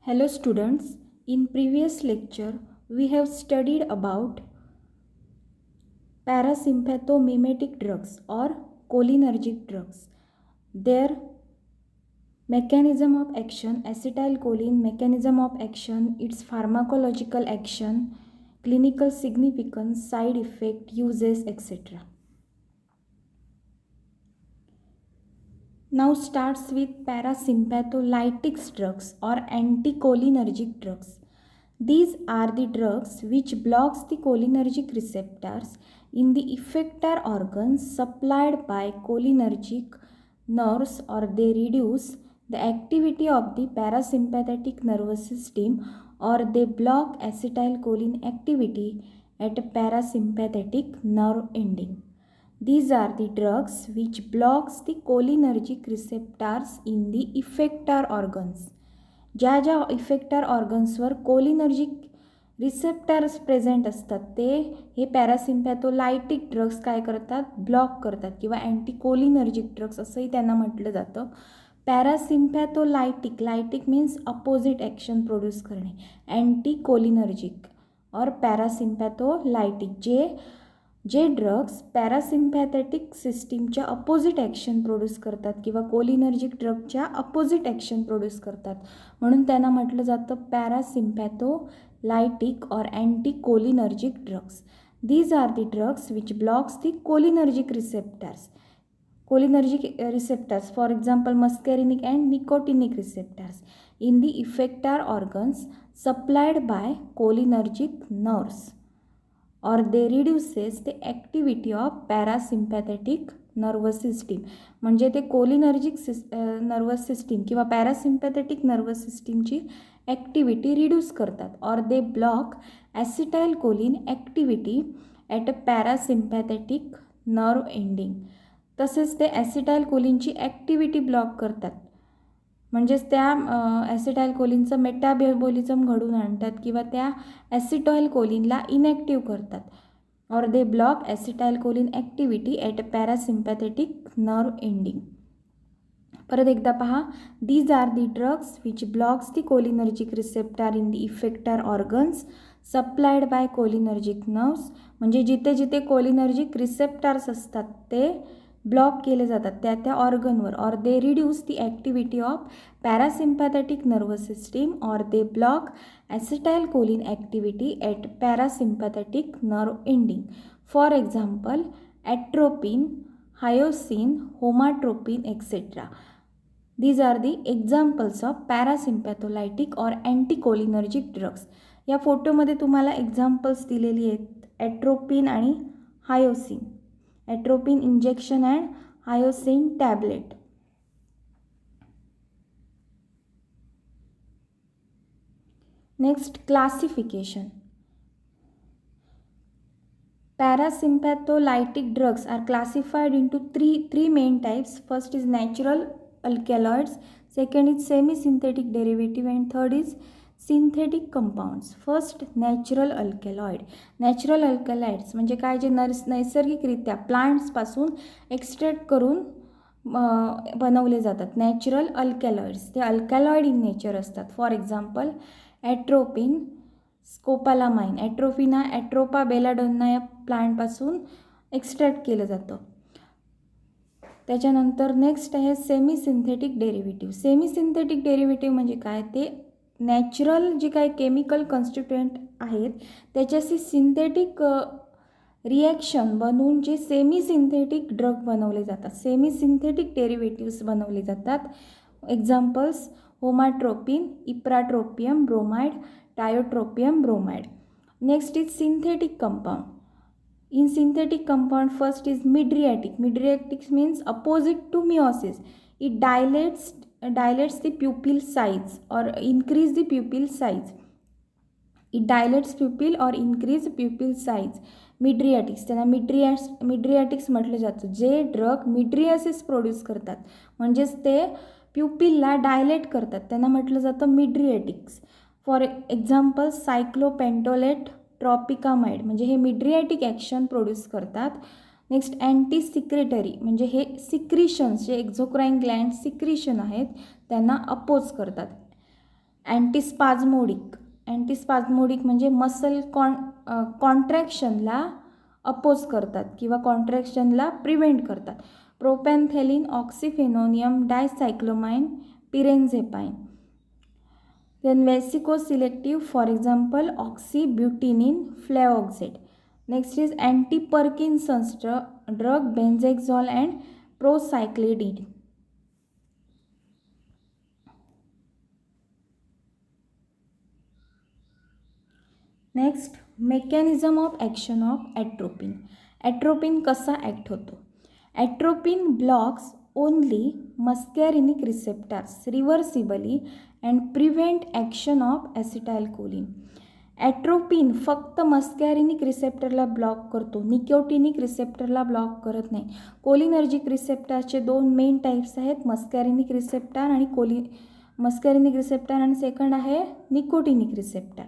Hello students, in previous lecture we have studied about parasympathomimetic drugs or cholinergic drugs. Their mechanism of action, acetylcholine mechanism of action, its pharmacological action, clinical significance, side effect, uses, etc. Now starts with parasympatholytic drugs or anticholinergic drugs. These are the drugs which blocks the cholinergic receptors in the effector organs supplied by cholinergic nerves, or they reduce the activity of the parasympathetic nervous system, or they block acetylcholine activity at a parasympathetic nerve ending. These are the drugs which blocks the cholinergic receptors in the effector organs. ज्या ज्या effector ऑर्गन्सवर cholinergic receptors present असतात ते हे पॅरासिम्पॅथोलायटिक drugs काय करतात, block करतात किंवा अँटीकोलिनर्जिक drugs असंही त्यांना म्हटलं जातं. Parasympatholytic, lytic means opposite action produce करणे, अँटीकोलिनर्जिक और पॅरासिम्पॅथोलायटिक जे ड्रग्स पॅरासिम्पॅथेटिक सिस्टीमच्या अपोजिट ॲक्शन प्रोड्यूस करतात किंवा कोलिनर्जिक ड्रगच्या अपोजिट ॲक्शन प्रोड्यूस करतात, म्हणून त्यांना म्हटलं जातं पॅरासिम्पॅथोलायटिक और anticholinergic drugs. These are the drugs which blocks the cholinergic receptors. Cholinergic receptors, for example muscarinic and nicotinic receptors in the effector organs supplied by cholinergic nerves, or they reduces the activity of parasympathetic nervous system. म्हणजे ते cholinergic nervous system किंवा parasympathetic nervous सिस्टीमची activity reduce करतात, और they block acetylcholine activity at a parasympathetic nerve ending. तसेच ते ॲसिटाइलकोलिनची activity block करतात, म्हणजेच त्या ॲसिटाइलकोलिनचं मेटाबॉलिझम घडून आणतात किंवा त्या ॲसिटाइलकोलिनला इनॅक्टिव्ह करतात, और they block acetylcholine activity at a parasympathetic nerve ending. परत एकदा पहा, these are the drugs which blocks the cholinergic receptor in the effector organs supplied by cholinergic nerves. म्हणजे जिथे जिथे कोलिनर्जिक रिसेप्टर्स असतात ते ब्लॉक केले जातात त्या त्या ऑर्गनवर, और they reduce the activity of parasympathetic nervous system, और they block acetylcholine activity at parasympathetic nerve ending. For example atropine, hyoscine, homatropine etcetera. These are the examples of parasympatholytic और अँटीकोलिनर्जिक ड्रग्स. या फोटोमध्ये तुम्हाला एक्झाम्पल्स दिलेली आहेत, atropine आणि hyoscine. Atropine injection and hyoscine tablet. Next, classification. Parasympatholytic drugs are classified into three main types. First is natural alkaloids, second is semi-synthetic derivative, and third is synthetic compounds. First, natural alkaloid. Natural alkaloids म्हणजे काय, जे नैसर्गिकरित्या प्लांट्सपासून extract करून बनवले जातात. Natural alkaloids ते alkaloid in nature असतात. For example atropine, scopolamine. Atropine हा ॲट्रोपा बेलाडोना या प्लांटपासून एक्स्ट्रॅक्ट केलं जातं. त्याच्यानंतर नेक्स्ट आहे semi synthetic derivative. Semi synthetic derivative म्हणजे काय, ते नॅचरल जे काही केमिकल कॉन्स्टिट्युएंट आहेत त्याच्याशी सिंथेटिक रिॲक्शन बनवून जे सेमी सिंथेटिक ड्रग बनवले जातात, सेमी सिंथेटिक डेरिव्हेटिव्स बनवले जातात. Examples homatropine, ipratropium bromide, tiotropium bromide. Next is synthetic compound. In synthetic compound, first is mydriatic. Mydriatic means opposite to meiosis. It dilates the pupil size or increase the pupil size. It dilates pupil or increase pupil size. मिड्रियाटिक्स, त्यांना मिड्रियाटिक्स म्हटलं जातं. जे drug mydriasis produce करतात, म्हणजेच ते प्युपिलला dilate करतात, त्यांना म्हटलं जातं मिड्रियाटिक्स. फॉर एक्झाम्पल सायक्लोपेंटोलेट, ट्रॉपिकामाइड म्हणजे हे मिड्रियाटिक ॲक्शन प्रोड्यूस करतात. नेक्स्ट अँटी सिक्रेटरी म्हणजे हे सिक्रिशन्स, जे एक्झोक्राईन ग्लँड सिक्रिशन आहेत त्यांना अपोज करतात. अँटीस्पाझमोडिक म्हणजे मसल कॉन्ट्रॅक्शनला अपोज करतात किंवा कॉन्ट्रॅक्शनला प्रिव्हेंट करतात. Propantheline, oxyphenonium, dicyclomine, pirenzepine. Then vesicoselective, for example oxybutynin, flavoxate. Next is antiparkinsons drug, benzhexol and procyclidine. Next, mechanism of action of atropine. Atropine कसा act होतो? Atropine blocks only muscarinic receptors reversibly and prevent action of acetylcholine. Atropine फक्त muscarinic रिसेप्टरला block करतो, nicotinic रिसेप्टरला block करत नाही. Cholinergic रिसेप्टरचे 2 main types आहेत, मस्कॅरिनिक रिसेप्टर आणि सेकंड आहे निकोटिनिक रिसेप्टर.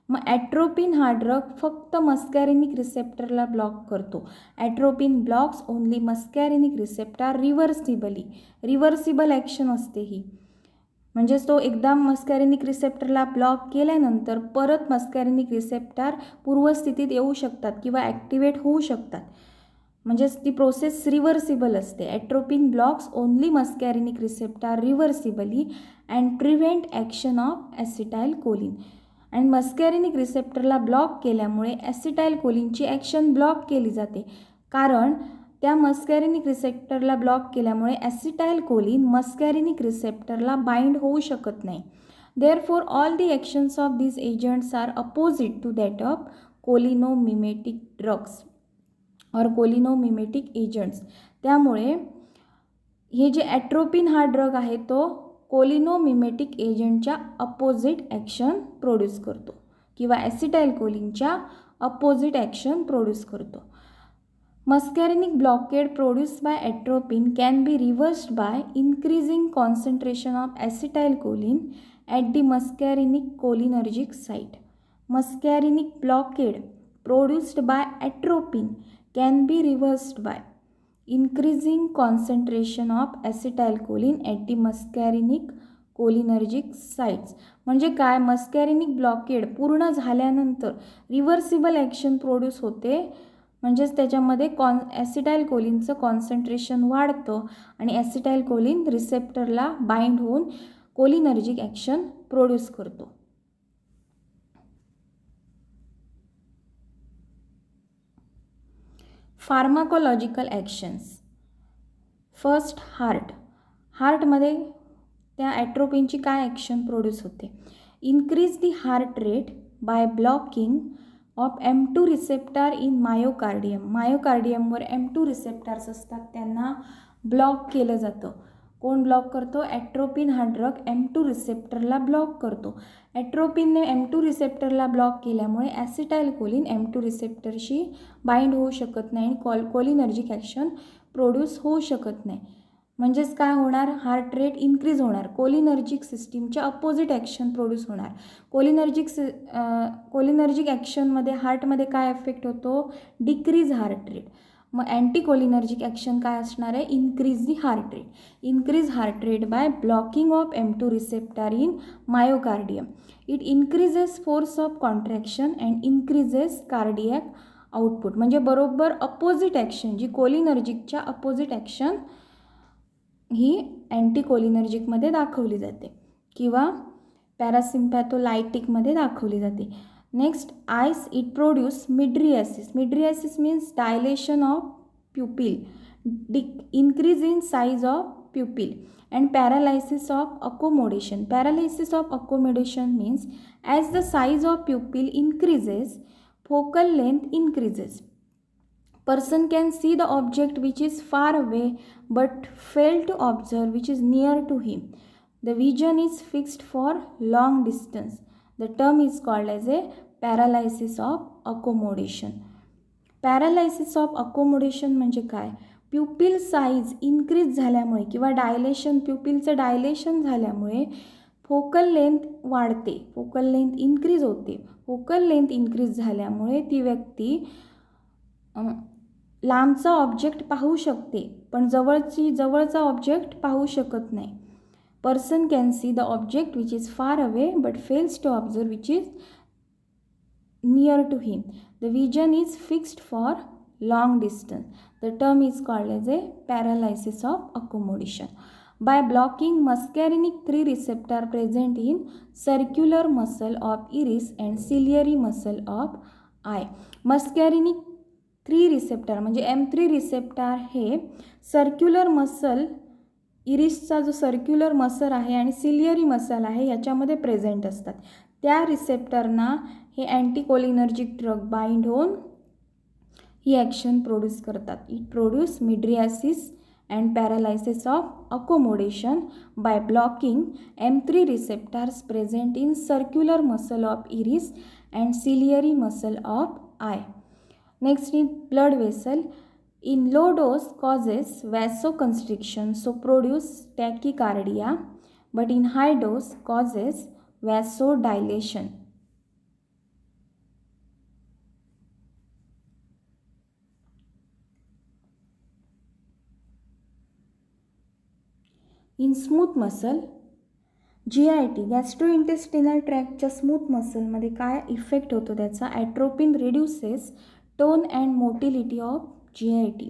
मग ॲट्रोपिन हा ड्रग फक्त मस्कॅरिनिक रिसेप्टरला ब्लॉक करतो. Atropine blocks only muscarinic receptor reversible action असते ही. म्हणजेच तो एकदा मस्कॅरिनिक रिसेप्टरला ब्लॉक केल्यानंतर परत मस्कॅरिनिक रिसेप्टर पूर्वस्थितीत येऊ शकतात किंवा ॲक्टिवेट होऊ शकतात. म्हणजेच ती प्रोसेस रिव्हर्सिबल असते. Atropine blocks only muscarinic receptor reversibly and prevent action of acetylcholine. आणि मस्कॅरिनिक रिसेप्टरला ब्लॉक केल्यामुळे ॲसिटाइलकोलिनची ॲक्शन ब्लॉक केली जाते, कारण त्या मस्कॅरिनिक रिसेप्टरला ब्लॉक केल्यामुळे ॲसिटाइलकोलिन मस्कॅरिनिक रिसेप्टरला बाइंड होऊ शकत नाही. Therefore all the actions of these agents are opposite to that of cholinomimetic drugs और कोलिनोमिमेटिक एजंट्स. त्यामुळे हे जे ॲट्रोपिन हा ड्रग आहे तो कोलिनोमिमेटिक एजंटच्या अपोजिट ॲक्शन प्रोड्यूस करतो किंवा ॲसिटाइलकोलिनच्या अपोजिट ॲक्शन प्रोड्यूस करतो. Muscarinic blockade produced by atropine can be reversed by increasing concentration of acetylcholine at the muscarinic cholinergic site. Muscarinic blockade produced by atropine can be reversed by increasing concentration of acetylcholine at the muscarinic cholinergic sites. म्हणजे काय, मस्कॅरिनिक blockade पूर्ण झाल्यानंतर reversible action produce होते. म्हणजेच त्याच्यामध्ये ॲसिटाइलकोलिनचं concentration वाढतं आणि acetylcholine receptor bind होऊन कोलिनर्जिक ॲक्शन प्रोड्यूस करतो. Pharmacological actions. फर्स्ट, हार्टमध्ये त्या ॲट्रोपिनची काय ॲक्शन प्रोड्यूस होते? Increase the heart rate by blocking of M2 receptor in मायोकार्डियमवर M2 रिसेप्टर्स असतात, त्यांना ब्लॉक केलं जातं. कोण ब्लॉक करतो? ॲट्रोपिन हा ड्रग M2 रिसेप्टरला ब्लॉक करतो. ॲट्रोपिनने M2 रिसेप्टरला ब्लॉक केल्यामुळे ॲसिटाइलकोलिन M2 रिसेप्टरशी बाइंड होऊ शकत नाही आणि कोलिनर्जिक ॲक्शन प्रोड्यूस होऊ शकत नाही. म्हणजेच काय होणार? हार्ट रेट इन्क्रीज होणार, कोलिनर्जिक सिस्टीमच्या अपोजिट ॲक्शन प्रोड्यूस होणार. कोलिनर्जिक ॲक्शनमध्ये हार्टमध्ये काय इफेक्ट होतो? Decrease heart rate. मग अँटीकोलिनर्जिक ॲक्शन काय असणार आहे? Increase the heart rate. Increase heart rate by blocking of M2 receptor in myocardium. It increases force of contraction and increases cardiac output. म्हणजे बरोबर अपोजिट ॲक्शन, जी कोलिनर्जिकच्या opposite action ही अँटीकोलिनर्जिकमध्ये दाखवली जाते किंवा पॅरासिम्पॅथोलायटिकमध्ये दाखवली जाते. Next, it produce mydriasis. Mydriasis means dilation of pupil, increase in size of pupil, and paralysis of accommodation. Paralysis of accommodation means as the size of pupil increases, focal length increases. Person can see the object which is far away but fail to observe which is near to him. The vision is fixed for long distance. The term is called as a paralysis of accommodation. Paralysis of accommodation म्हणजे काय? Pupil size increase झाल्यामुळे किंवा प्युपिलचं dilation झाल्यामुळे focal length वाढते, focal length increase होते. Focal length increase झाल्यामुळे ती व्यक्ती लांबचा ऑब्जेक्ट पाहू शकते पण जवळचा ऑब्जेक्ट पाहू शकत नाही. Person can see the object which is far away but fails to observe which is near to him. The vision is fixed for long distance. The term is called as a paralysis of accommodation. By blocking muscarinic 3 receptor present in circular muscle of iris and ciliary muscle of eye. muscarinic 3 receptor म्हणजे M3 receptor हे circular muscle इरिसचा जो circular muscle आहे आणि ciliary muscle आहे याच्यामध्ये present असतात. त्या रिसेप्टरना हे अँटीकोलिनर्जिक ड्रग बाइंड होऊन ही ॲक्शन प्रोड्यूस करतात. It produce mydriasis and paralysis of accommodation by blocking M3 receptors present in circular muscle of iris and ciliary muscle of eye. Next is blood vessel. In low dose causes vasoconstriction, so produce tachycardia, but in high dose causes vasodilation. In smooth muscle, GIT gastrointestinal ट्रॅकच्या smooth मसलमध्ये काय effect होतो त्याचा? Atropine reduces tone and motility of GIT.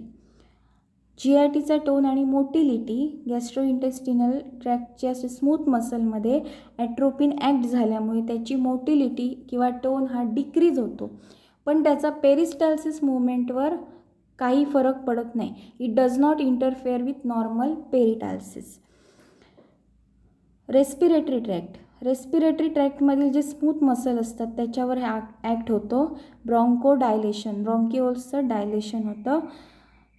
GITचा tone आणि motility gastrointestinal ट्रॅकच्या smooth मसलमध्ये atropine act झाल्यामुळे त्याची मोटिलिटी किंवा टोन हा डिक्रीज होतो, पण त्याचा पेरिस्टाल्सिस मुवमेंटवर काही फरक पडत नाही. It does not interfere with normal peristalsis. Respiratory ट्रॅक्टमधील जे स्मूथ मसल असतात त्याच्यावर हे ॲक्ट होतो. ब्रॉन्को डायलेशन, ब्रॉन्किओल्सचं डायलेशन होतं.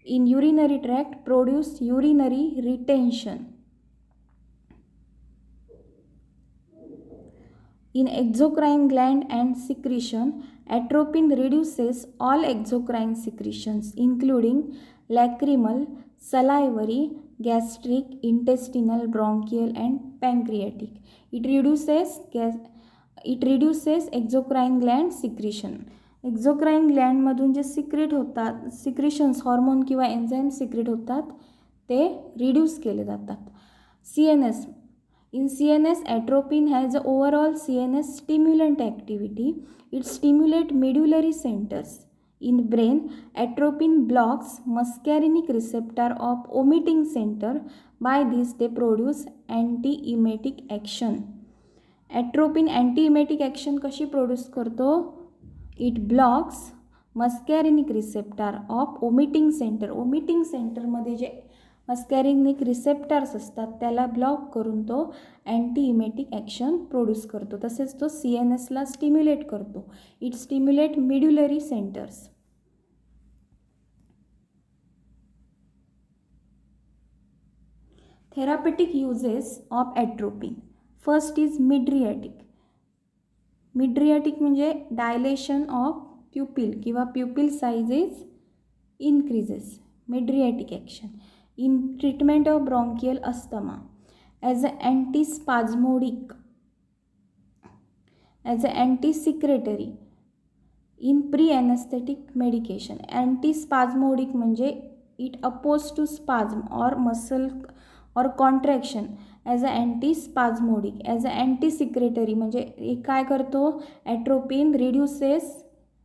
In urinary tract produce urinary retention. In exocrine gland and secretion, atropine reduces all exocrine secretions including lacrimal, salivary, gastric, intestinal, bronchial and pancreatic. It reduces exocrine gland secretion. एक्झोक्राइन ग्लँडमधून जे secret होतात सिक्रेशन्स hormone किंवा enzyme secret होतात ते reduce केले जातात. CNS. In CNS, atropine has the overall CNS stimulant activity. It stimulates medullary centers. In brain, atropine blocks muscarinic receptor of omitting center. By this, they produce anti-emetic action. Atropine anti-emetic action कशी produce करतो? It blocks muscarinic receptor of omitting center. omitting सेंटरमध्ये जे मस्कॅरिनिक receptors असतात त्याला block करून तो अँटीइमेटिक action produce करतो. तसेच तो CNSला स्टिम्युलेट करतो. It stimulate medullary centres. Therapeutic uses of atropine. First is mydriatic. Mydriatic म्हणजे डायलेशन ऑफ प्युपिल किंवा pupil size is increases. Mydriatic action. In treatment of bronchial asthma, as an antispasmodic, as an antisecretory, in pre-anesthetic medication. Antispasmodic म्हणजे it opposed to spasm or muscle or contraction. as an antispasmodic, as an antisecretory म्हणजे काय करतो? Atropine reduces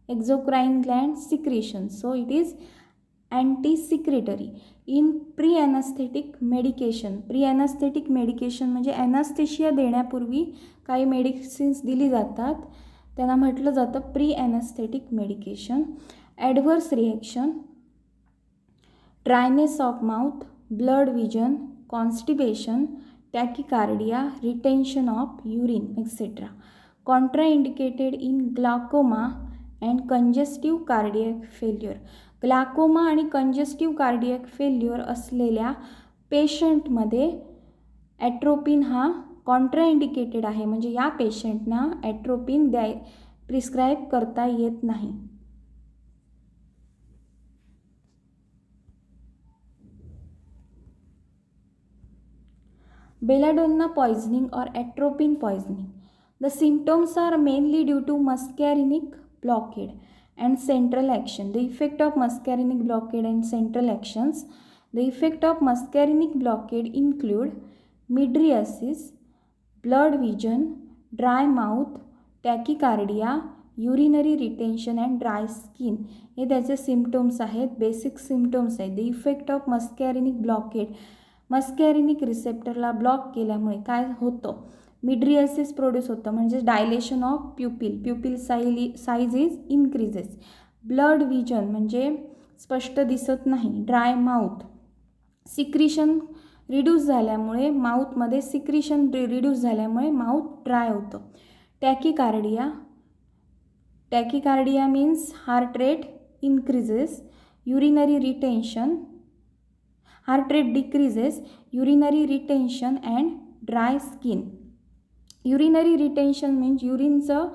exocrine gland secretion, so it is antisecretory. In pre anaesthetic medication. Pre anaesthetic medication म्हणजे anaesthesia देण्यापूर्वी काही medicines दिली जातात त्यांना म्हटलं जातं pre anaesthetic medication. Adverse reaction, dryness of mouth, blurred vision, constipation, tachycardia, retention of urine etcetera. Contraindicated in glaucoma and congestive cardiac failure. Glaucoma आणि congestive cardiac failure असलेल्या पेशंटमध्ये ॲट्रोपिन हा कॉन्ट्राइंडिकेटेड आहे, म्हणजे या पेशंटना ॲट्रोपिन प्रिस्क्राईब करता येत नाही. Belladonna poisoning और atropine poisoning. The symptoms are mainly due to muscarinic blockade and central action. The effect of muscarinic blockade and central actions. The effect of muscarinic blockade include mydriasis, blurred vision, dry mouth, tachycardia, urinary retention and dry skin हे त्याचे symptoms आहेत, basic symptoms आहेत. The effect of muscarinic blockade, muscarinic रिसेप्टरला block केल्यामुळे काय होतं, mydriasis produce होतं, म्हणजे dilation of pupil size is increases. Blurred vision म्हणजे स्पष्ट दिसत नाही. ड्राय माउथ, सिक्रिशन रिड्यूस झाल्यामुळे माउथमध्ये सिक्रिशन रिड्यूस झाल्यामुळे माउथ ड्राय होतं. Tachycardia means heart rate increases. Urinary retention, heart rate decreases. Urinary retention and dry skin. Urinary retention means युरिनचं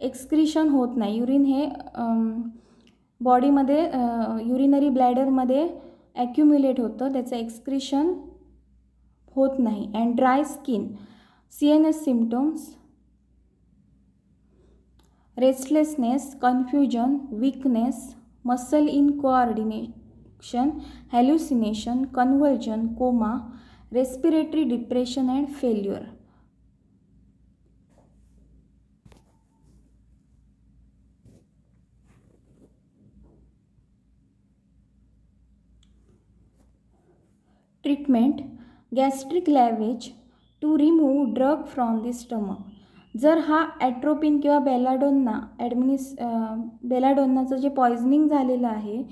excretion होत नाही. युरिन हे बॉडीमध्ये युरिनरी ब्लॅडरमध्ये ॲक्युम्युलेट होतं, त्याचं एक्सक्रिशन होत नाही. And dry skin, CNS symptoms, restlessness, confusion, weakness, muscle incoordination, hallucination, convulsion, coma, respiratory depression and failure. Treatment, gastric lavage to remove drug from the stomach. जर हा ॲट्रोपिन किंवा बेलाडोन्नाचं जे पॉयझनिंग झालेलं आहे,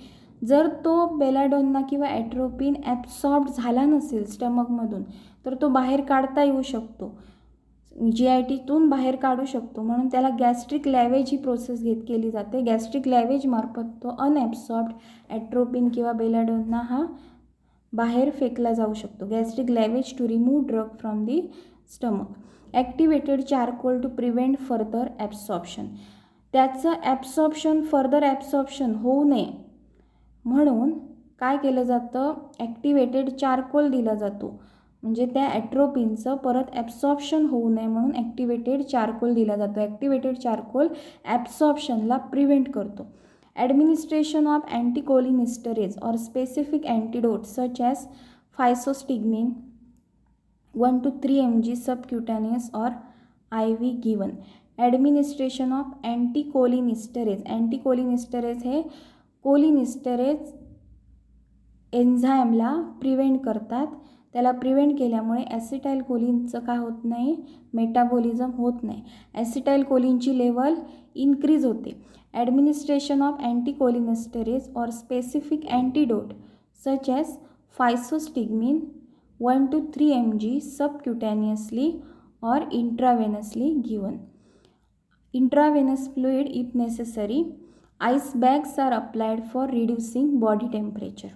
जर तो बेलाडोन्ना किंवा ॲट्रोपिन ॲब्सॉर्ब झाला नसेल स्टमकमधून, तर तो बाहेर काढता येऊ शकतो, GITतून बाहेर काढू शकतो. म्हणून त्याला गॅस्ट्रिक लॅवेज ही प्रोसेस केली जाते. गॅस्ट्रिक लॅवेजमार्फत तो अनॲब्सॉर्ब्ड ॲट्रोपिन किंवा बेलाडोन्ना हा बाहेर फेकला जाऊ शकतो. Gastric lavage to remove drug from the stomach. Activated charcoal to prevent further absorption. त्याचं फर्दर ॲब्सॉर्प्शन होऊ नये म्हणून काय केलं जातं, ॲक्टिवेटेड चारकोल दिला जातो. म्हणजे त्या ॲट्रोपिनचं परत ॲब्सॉर्प्शन होऊ नये म्हणून ॲक्टिवेटेड चारकोल दिला जातो. ॲक्टिवेटेड चारकोल ॲब्सॉर्प्शनला प्रिव्हेंट करतो. Administration of anticholinesterase or specific antidote such as physostigmine 1 to 3 mg subcutaneous or IV given. Administration of anticholinesterase. Anticholinesterase हे कोलिनिस्टरेज एन्झाईमला प्रिव्हेंट करतात. त्याला प्रिव्हेंट केल्यामुळे ॲसिटाईल कोलिनचं काय होत नाही, मेटाबॉलिझम होत नाही. ॲसिटाईल कोलिनची लेवल इन्क्रीज होते. Administration of anticholinesterase or specific antidote such as physostigmine 1 to 3 mg subcutaneously or intravenously given. Intravenous fluid if necessary. Ice bags are applied for reducing body temperature.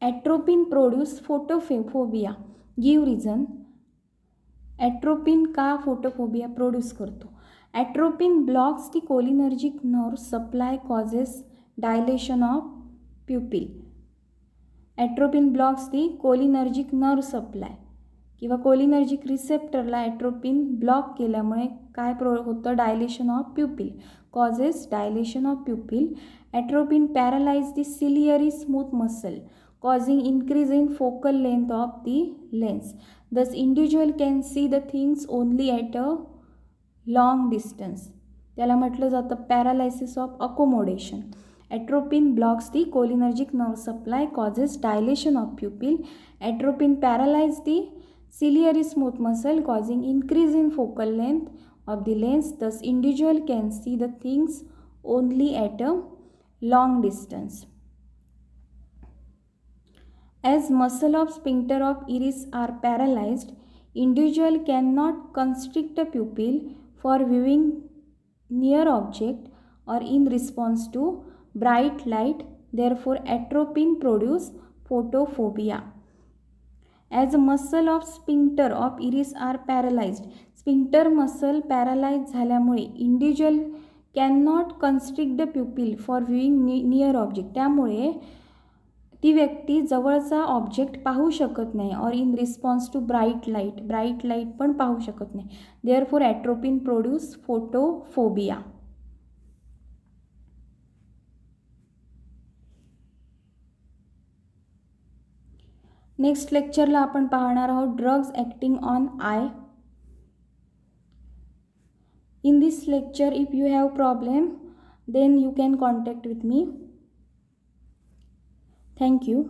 Atropine produce photophobia. Give reason. Atropine का photophobia produce करतो. Atropine blocks the cholinergic nerve supply causes dilation of pupil. Atropine blocks the cholinergic nerve supply किंवा cholinergic रिसेप्टरला atropine block केल्यामुळे काय होतं, dilation of pupil. Causes dilation of pupil. Atropine paralyse the ciliary smooth muscle causing increase in focal length of the lens. Thus individual can see the things only at a long distance. त्याला म्हटलं जातं paralysis of accommodation. Atropine blocks the cholinergic nerve supply causes dilation of pupil. Atropine paralyse the ciliary smooth muscle causing increase in focal length of the lens. Thus individual can see the things only at a long distance. As muscle of sphincter of iris are paralyzed, individual cannot constrict a pupil for viewing near object or in response to bright light. Therefore, atropine produce photophobia. As muscle of sphincter of iris are paralyzed, sphincter muscle paralyzed झाल्यामुळे individual cannot constrict the pupil for viewing near object. त्यामुळे ती व्यक्ती जवळचा object पाहू शकत नाही. और in response to bright light पण पाहू शकत नाही. Therefore atropine produce photophobia. Next लेक्चरला आपण पाहणार आहोत drugs acting on eye. In this lecture, if you have problem, then you can contact with me. Thank you.